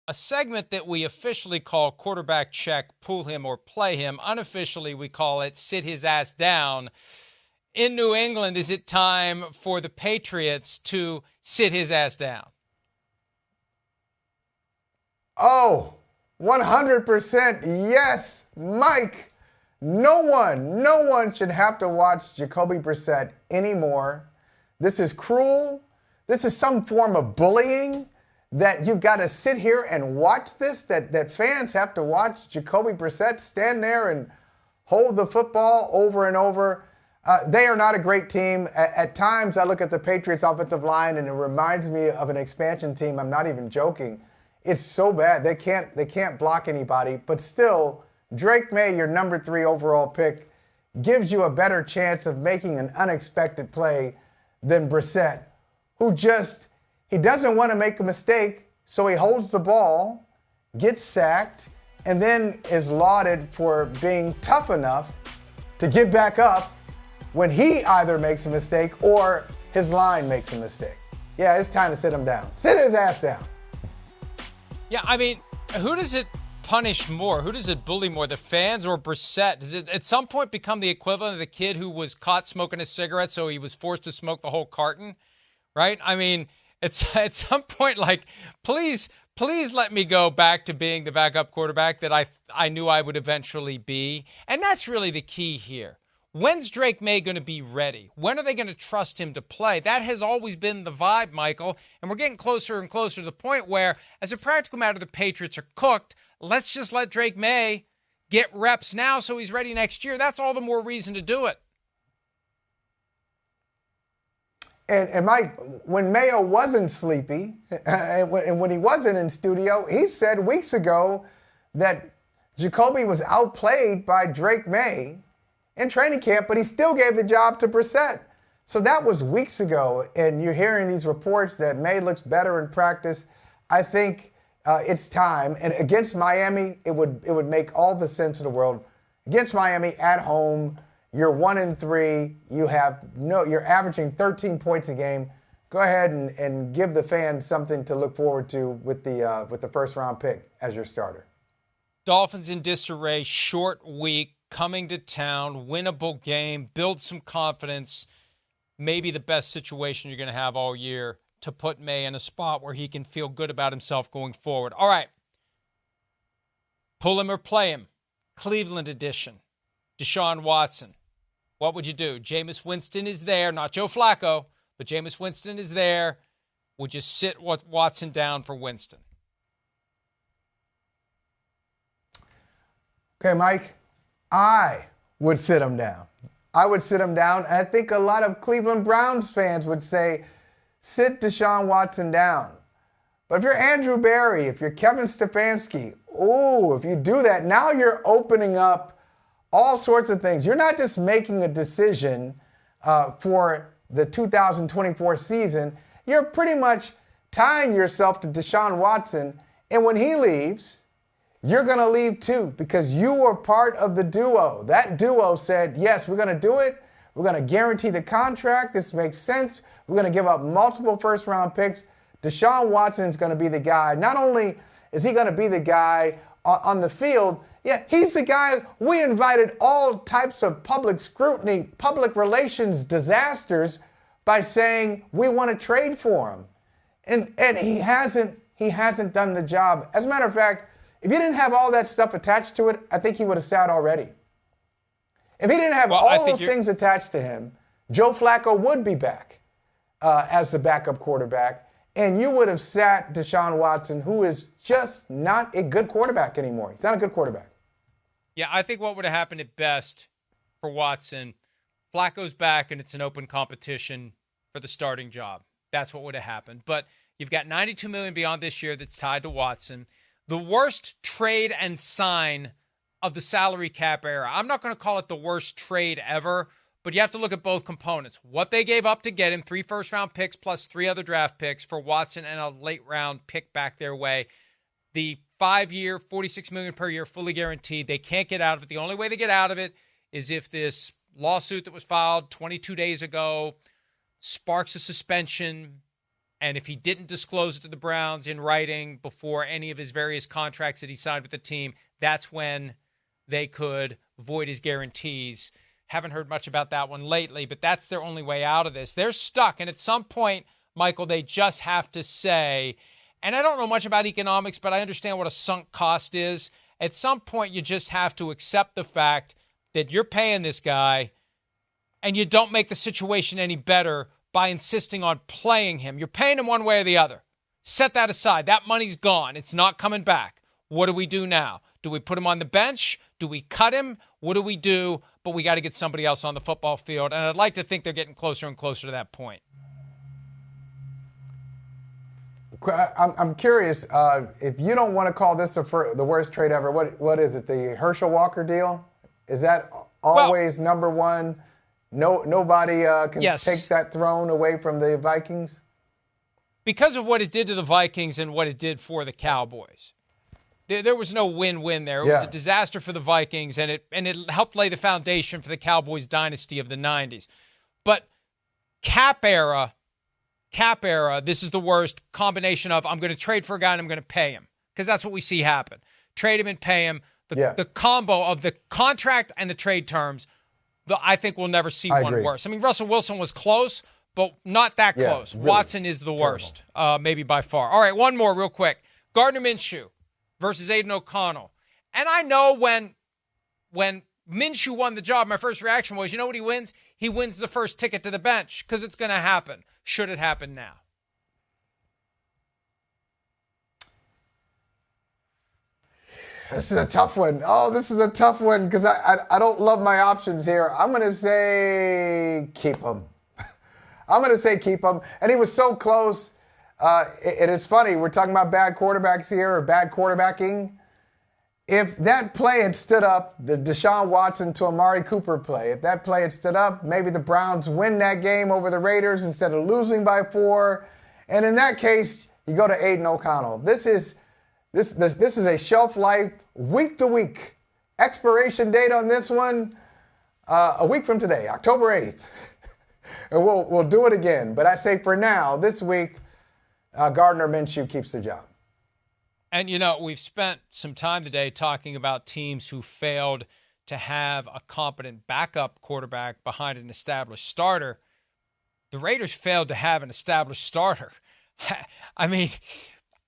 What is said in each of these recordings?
a segment that we officially call quarterback check, pull him or play him. Unofficially, we call it sit his ass down. In New England, is it time for the Patriots to sit his ass down? Oh, 100% yes, Mike. No one should have to watch Jacoby Brissett anymore. This is cruel. This is some form of bullying that you've got to sit here and watch this, that fans have to watch Jacoby Brissett stand there and hold the football over and over. They are not a great team. At times, I look at the Patriots offensive line and it reminds me of an expansion team. I'm not even joking. It's so bad. They can't block anybody, but still, Drake May, your number 3 overall pick, gives you a better chance of making an unexpected play than Brissett, who he doesn't want to make a mistake, so he holds the ball, gets sacked, and then is lauded for being tough enough to get back up when he either makes a mistake or his line makes a mistake. Yeah, it's time to sit him down. Sit his ass down. Yeah, I mean, who does it punish more? Who does it bully more, the fans or Brissett? Does it at some point become the equivalent of the kid who was caught smoking a cigarette, so he was forced to smoke the whole carton, right? I mean, it's at some point like, please let me go back to being the backup quarterback that I knew I would eventually be. And that's really the key here. When's Drake May going to be ready? When are they going to trust him to play? That has always been the vibe, Michael. And we're getting closer and closer to the point where, as a practical matter, the Patriots are cooked. Let's just let Drake May get reps now so he's ready next year. That's all the more reason to do it. And Mike, when Mayo wasn't sleepy and when he wasn't in studio, he said weeks ago that Jacoby was outplayed by Drake May in training camp, but he still gave the job to Brissett. So that was weeks ago, and you're hearing these reports that May looks better in practice. I think it's time. And against Miami, it would make all the sense in the world. Against Miami at home, you're 1-3. You're averaging 13 points a game. Go ahead and give the fans something to look forward to with the first round pick as your starter. Dolphins in disarray, short week, coming to town, winnable game, build some confidence. Maybe the best situation you're going to have all year to put May in a spot where he can feel good about himself going forward. All right. Pull him or play him. Cleveland edition. Deshaun Watson. What would you do? Jameis Winston is there. Not Joe Flacco, but Jameis Winston is there. Would you sit Watson down for Winston? Okay, Mike. I would sit him down. I would sit him down. And I think a lot of Cleveland Browns fans would say, sit Deshaun Watson down. But if you're Andrew Berry, if you're Kevin Stefanski, if you do that, now you're opening up all sorts of things. You're not just making a decision for the 2024 season. You're pretty much tying yourself to Deshaun Watson. And when he leaves, you're going to leave too, because you were part of the duo. That duo said, yes, we're going to do it. We're going to guarantee the contract. This makes sense. We're going to give up multiple first-round picks. Deshaun Watson is going to be the guy. Not only is he going to be the guy on the field, he's the guy we invited all types of public scrutiny, public relations disasters by saying we want to trade for him. And he hasn't done the job. As a matter of fact, if he didn't have all that stuff attached to it, I think he would have sat already. If he didn't have all those things attached to him, Joe Flacco would be back as the backup quarterback, and you would have sat Deshaun Watson, who is just not a good quarterback anymore. He's not a good quarterback. Yeah, I think what would have happened at best for Watson, Flacco's back and it's an open competition for the starting job. That's what would have happened. But you've got $92 million beyond this year that's tied to Watson. The worst trade and sign of the salary cap era. I'm not going to call it the worst trade ever, but you have to look at both components. What they gave up to get him, 3 first-round picks plus 3 other draft picks for Watson and a late-round pick back their way. The 5-year, $46 million per year, fully guaranteed. They can't get out of it. The only way they get out of it is if this lawsuit that was filed 22 days ago sparks a suspension, And if he didn't disclose it to the Browns in writing before any of his various contracts that he signed with the team, that's when they could void his guarantees. Haven't heard much about that one lately, but that's their only way out of this. They're stuck. And at some point, Michael, they just have to say, and I don't know much about economics, but I understand what a sunk cost is. At some point, you just have to accept the fact that you're paying this guy and you don't make the situation any better by insisting on playing him. You're paying him one way or the other. Set that aside. That money's gone. It's not coming back. What do we do now? Do we put him on the bench? Do we cut him? What do we do? But we got to get somebody else on the football field. And I'd like to think they're getting closer and closer to that point. I'm curious, if you don't want to call this the worst trade ever, what is it, the Herschel Walker deal? Is that always number one? Nobody can take that throne away from the Vikings? Because of what it did to the Vikings and what it did for the Cowboys. There was no win-win there. It was a disaster for the Vikings, and it helped lay the foundation for the Cowboys dynasty of the 90s. But cap era, this is the worst combination of I'm going to trade for a guy and I'm going to pay him, because that's what we see happen. Trade him and pay him. The combo of the contract and the trade terms, I think we'll never see one worse. I mean, Russell Wilson was close, but not that close. Really Watson is the worst, maybe by far. All right, one more real quick. Gardner Minshew versus Aiden O'Connell. And I know when Minshew won the job, my first reaction was, you know what he wins? He wins the first ticket to the bench, because it's going to happen. Should it happen now? This is a tough one. Oh, this is a tough one, because I don't love my options here. I'm going to say keep him. I'm going to say keep him. And he was so close. It is funny. We're talking about bad quarterbacks here, or bad quarterbacking. If that play had stood up, the Deshaun Watson to Amari Cooper play, if that play had stood up, maybe the Browns win that game over the Raiders instead of losing by 4. And in that case, you go to Aiden O'Connell. This is a shelf life, week to week. Expiration date on this one, a week from today, October 8th. And we'll do it again. But I say for now, this week, Gardner Minshew keeps the job. And, we've spent some time today talking about teams who failed to have a competent backup quarterback behind an established starter. The Raiders failed to have an established starter. I mean,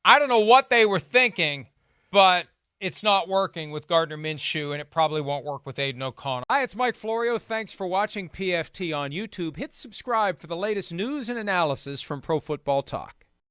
I don't know what they were thinking, but it's not working with Gardner Minshew, and it probably won't work with Aiden O'Connell. Hi, it's Mike Florio. Thanks for watching PFT on YouTube. Hit subscribe for the latest news and analysis from Pro Football Talk.